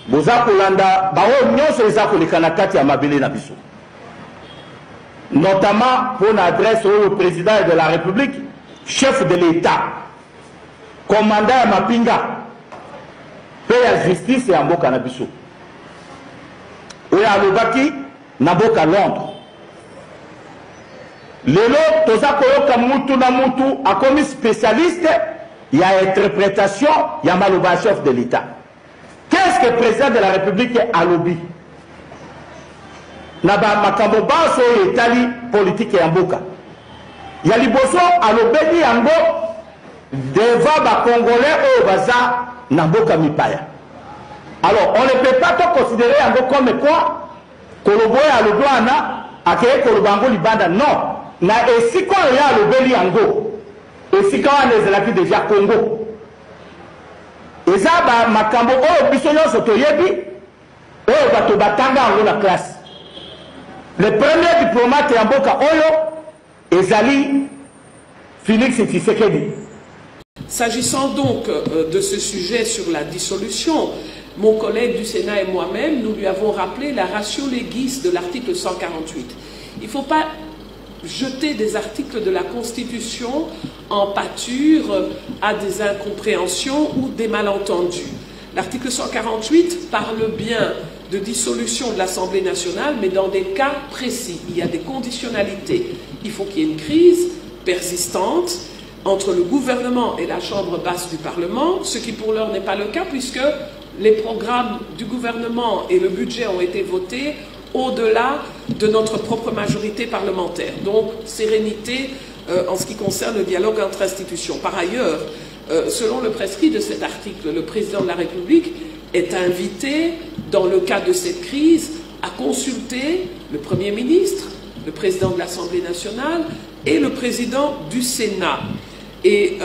boza kolanda bao nyonso eza kolekana kati ya mabele na biso, notamment pour l'adresse au président de la République, chef de l'État, commandant ya mapinga pe ya justice ya mboka na biso oyo alobaki na mboka Londres. Lelo toza koyoka mutu na mutu akomi spécialiste ya interprétation ya maloba chef de l'État. Qu'est-ce que le président de la République alobi na ba makambo baso etali politique ya mboka ya liboso alobeli yango devant ba congolais oyo baza na mboka mipaya. Alors on ne peut pas to considérer yango comme quoi koloboya alobwana akeye kolobango libanda, non. Na esiko ya alobeli yango esika wana ezalaki déjà Congo. Eza ba makambo oyo biso nyonso toyebi oyo bato batanga yango na classe. Le premier diplomate ya mboka oyo ezali Félix Tshisekedi. S'agissant donc de ce sujet sur la dissolution, mon collègue du Sénat et moi-même, nous lui avons rappelé la ratio legis de l'article 148. Il ne faut pas jeter des articles de la Constitution en pâture à des incompréhensions ou des malentendus. L'article 148 parle bien de dissolution de l'Assemblée nationale, mais dans des cas précis. Il y a des conditionnalités. Il faut qu'il y ait une crise persistante entre le gouvernement et la chambre basse du Parlement, ce qui pour l'heure n'est pas le cas puisque les programmes du gouvernement et le budget ont été votés au-delà de notre propre majorité parlementaire. Donc, sérénité en ce qui concerne le dialogue entre institutions. Par ailleurs, selon le prescrit de cet article, le président de la République est invité, dans le cas de cette crise, à consulter le Premier ministre, le président de l'Assemblée nationale et le président du Sénat. Et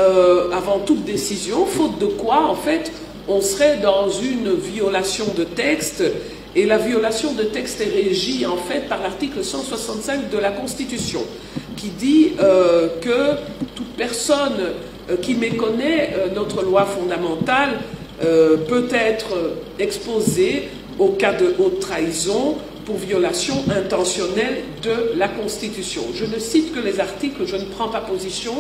avant toute décision, faute de quoi, en fait, on serait dans une violation de texte. Et la violation de texte est régie, en fait, par l'article 165 de la Constitution, qui dit que toute personne qui méconnaît notre loi fondamentale peut être exposée au cas de haute trahison pour violation intentionnelle de la Constitution. Je ne cite que les articles, je ne prends pas position,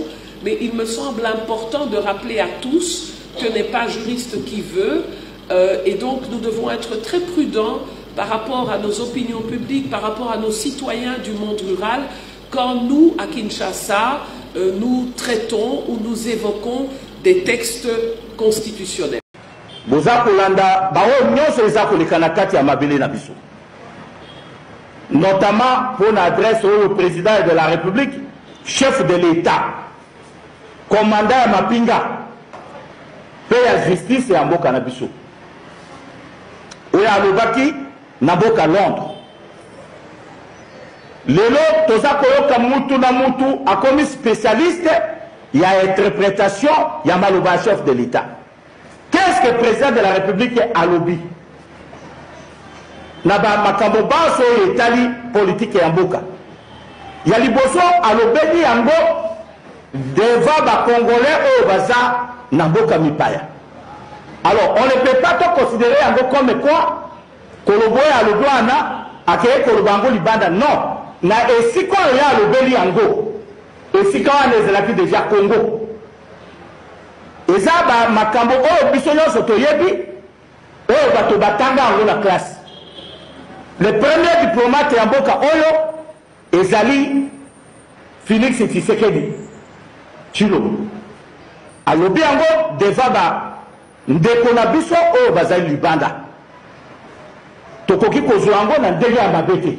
mais il me semble important de rappeler à tous que n'est pas juriste qui veut, et donc nous devons être très prudents par rapport à nos opinions publiques, par rapport à nos citoyens du monde rural, quand nous, à Kinshasa, nous traitons ou nous évoquons des textes constitutionnels. Boza kolanda bao nyonso eza kolekana kati ya mabele na biso, notamment pour l'adresse au président de la République, chef de l'État, commandant ya mapinga pe ya justice ya mboka na biso oyo alobaki na mboka Londres. Lelo toza koyoka mutu na mutu akomi spécialiste ya interprétation ya maloba chef de l'État. Qu'est-ce que le président de la République alobi na ba makambo baso etali politique ya mboka ya liboso alobeli yango devant ba congolais oyo baza na mboka mipaya. Alors on ne peut pas to considérer yango comme quoi koloboya alobwana akeye kolobango libanda, non. Na esiko ya alobeli yango esika wana ezalaki déjà Congo. Eza ba makambo oyo biso nyonso toyebi oyo bato batanga yango na classe. Le premier diplomate ya mboka oyo ezali Félix Tshisekedi Chilo. Alobi yango devant ba ndeko na biso oyo bazali libanda. Tokoki kozwa yango na ndenge ya mabe te.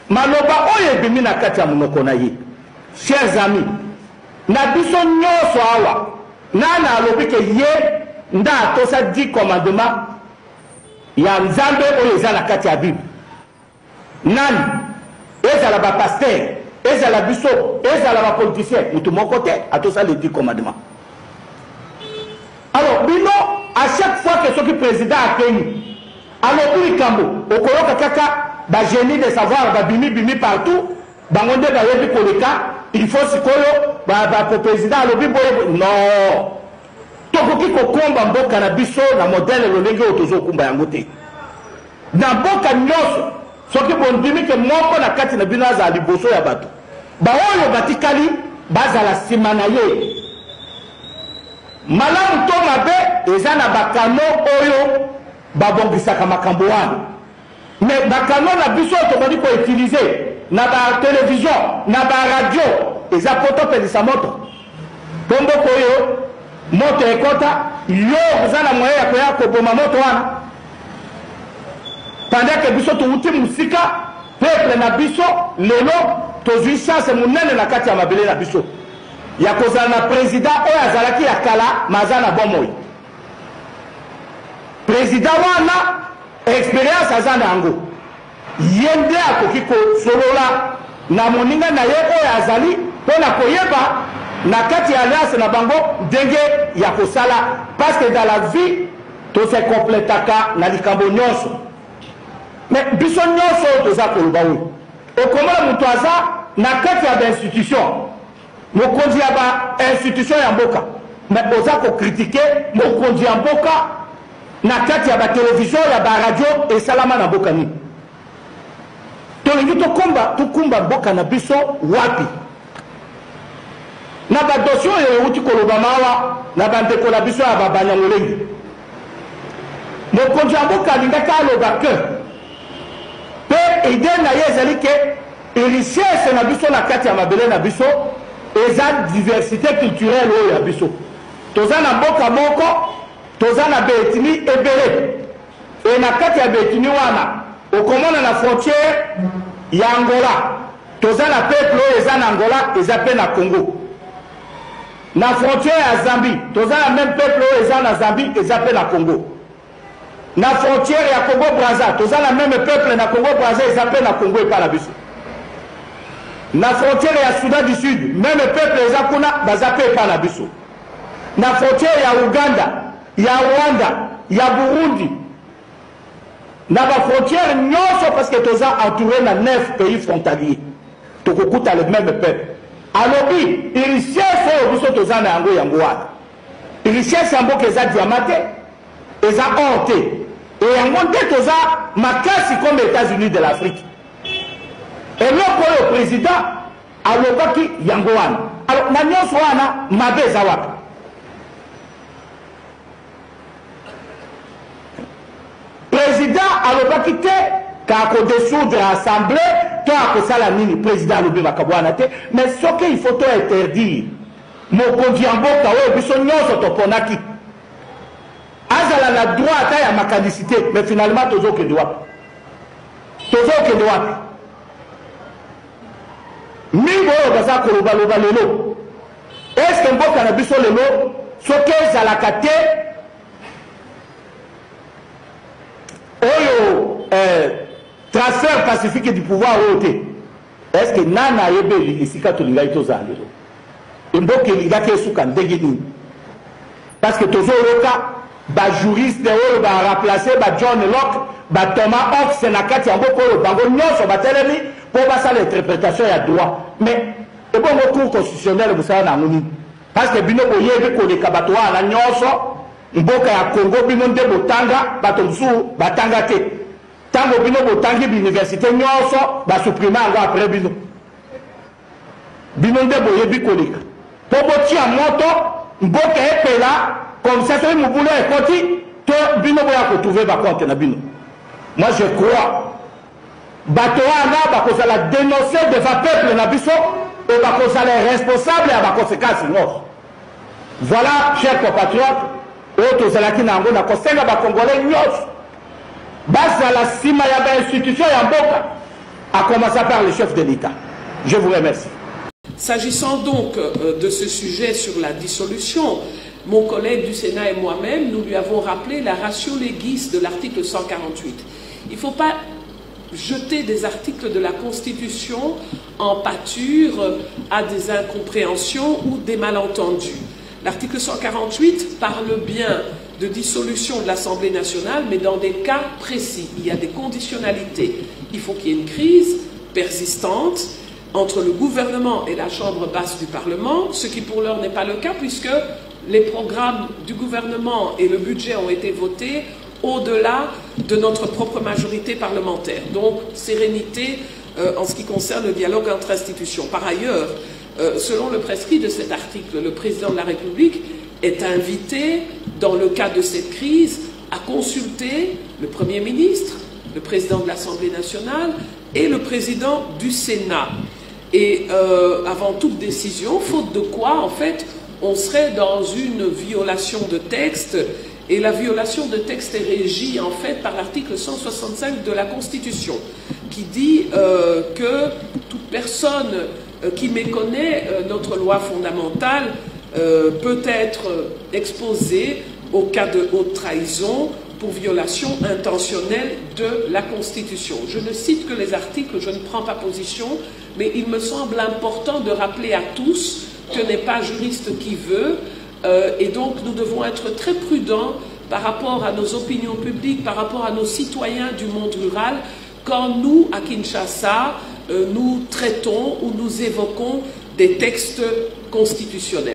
Maloba oyo ebimi na kati ya monoko na ye. Chers amis, na biso nyonso awa nana alobi ke ye nda atosa 10 commandements ya nzambe oyo eza na kati ya Bible. Nani? Ezala ba pasteur, ezala biso, ezala ba politicien, mutu moko te atosa les 10 commandements. Alors, bino, à chaque fois que ce président a tenu, alobi likambo, okoyoka kaka ba génie de savoir, ba bimi partout, bangonde ba yebi koleka, il faut sikoyo, ba président alobi boye, non. Tokoki kokomba mboka na biso na modèle lolenge otozo kumba yango te. na mboka nyonso soki bondimi ke moko na kati na bino azala liboso ya bato baoyo batikali bazala nsima na ye malamu to mabe eza na bakano oyo babongisaka makambo wana me bakano na biso tobandi koutilize na batelevizio na baradio eza poto pelisa moto po mboka oyo moto ekota yo oza na moye ya koya koboma moto wana pendant que biso touti musika peuple na biso lelo tozwi chance munene na kati ya mabele na biso ya kozala na président oyo azalaki ya kala maza na bomoi président wana expérience aza na yango ye nde akoki kosolola na moninga na ye oyo azali mpo na koyeba na kati ya alliance na bango ndenge ya kosala parce que dans la vie tose kompletaka na likambo nyonso mais biso nyonso oyo toza koloba oyo okomona moto aza na kati ya bainstitution mokonzi ya bainstitution ya mboka mais oza kokritike mokonzi ya mboka na kati ya batelevizio ya baradio esalama na mboka nini tolingi tokumba mboka na biso wapi na badosio oyo euti koloba mawa na bandeko na biso ya babanyangolengi mokonzi ya mboka alingaki aloba ke mpe ide na ye ezali ke richesse na biso na kati ya mabele na biso eza diversité culturelle oyo ya biso toza na mboka moko toza na baetini ebele e na kati ya baetini wana okomona na frontière ya Angola toza na peuple oyo eza na Angola eza mpe na Congo na frontière ya Zambie toza na même peuple oyo eza na Zambie eza mpe na Congo na frontière ya Congo Brazza toza na même peuple na Congo Brazza eza mpe na Congo epa na biso na frontière ya Soudan du Sud même peuple eza kuna baza mpe epa na biso na frontière ya Uganda ya Rwanda ya Burundi na bafrontière nyonso parce que toza entouré na 9 pays frontaliers tokokuta le même peuple alobi richesse oyo biso toza na yango wana richesse ya mboka eza diamate eza or te e yango nde toza makasi comme États-Unis de l'Afrique eloko oyo président alobaki yango wana alors na nyonso wana mabe eza wapi président alobaki te kakodessoudre assemblée to akosala nini président alobi makambo wana te mais soki il faut to interdire mokonzi ya mboka oyo biso nyonso toponaki azala na droit ata ya makanicité mais finalement tozokende wapi mingi oyo baza kolobaloba lelo est ce que mboka na biso lelo soki ezalaka te oyo transfert pacifique du pouvoir oyo te est ce que nana ayebeli esika tolingai tozala lelo emboka elingaki esuka ndenge nini parce que tozoyoka bajuriste oyo baremplace bajohn Locke bathomas Hobbes na kati ya mboka oyo bango nyonso batelemi mpo basala interprétation ya droit mais ebongo cour constitutionnelle bosala nango nini parce que bino boyebi koleka bato wana nyonso mboka ya Congo bino nde botanga bato mosusu batanga te ntango bino botangi biuniversité nyonso basuprime yango apres bino nde boyebi koleka mpo botia moto mboka epela comme ça soki mobulu ekoti to bino boya kotrouve bacompte na bino moi je crois bato wana bakozala dénoncer devant peuple na biso e bakozala responsable ya baconséquence nyonso voilà chers compatriotes oyo tozalaki na yango na kosenga bakongolais nyonso bazala nsima ya bainstitution ya mboka à commencer par le chef de l'État. Je vous remercie. S'agissant donc de ce sujet sur la dissolution, mon collègue du Sénat et moi-même, nous lui avons rappelé la ratio legis de l'article 148. Il ne faut pas jeter des articles de la Constitution en pâture à des incompréhensions ou des malentendus. L'article 148 parle bien de dissolution de l'Assemblée nationale, mais dans des cas précis. Il y a des conditionnalités. Il faut qu'il y ait une crise persistante entre le gouvernement et la chambre basse du Parlement, ce qui pour l'heure n'est pas le cas puisque les programmes du gouvernement et le budget ont été votés au-delà de notre propre majorité parlementaire. Donc, sérénité en ce qui concerne le dialogue entre institutions. Par ailleurs, selon le prescrit de cet article, le président de la République est invité, dans le cas de cette crise, à consulter le Premier ministre, le président de l'Assemblée nationale et le président du Sénat. Et avant toute décision, faute de quoi, en fait, on serait dans une violation de texte, et la violation de texte est régie, en fait, par l'article 165 de la Constitution, qui dit que toute personne qui méconnaît notre loi fondamentale peut être exposée au cas de haute trahison pour violation intentionnelle de la Constitution. Je ne cite que les articles, je ne prends pas position, mais il me semble important de rappeler à tous que n'est pas juriste qui veut, et donc nous devons être très prudents par rapport à nos opinions publiques, par rapport à nos citoyens du monde rural, quand nous, à Kinshasa, nous traitons ou nous évoquons des textes constitutionnels.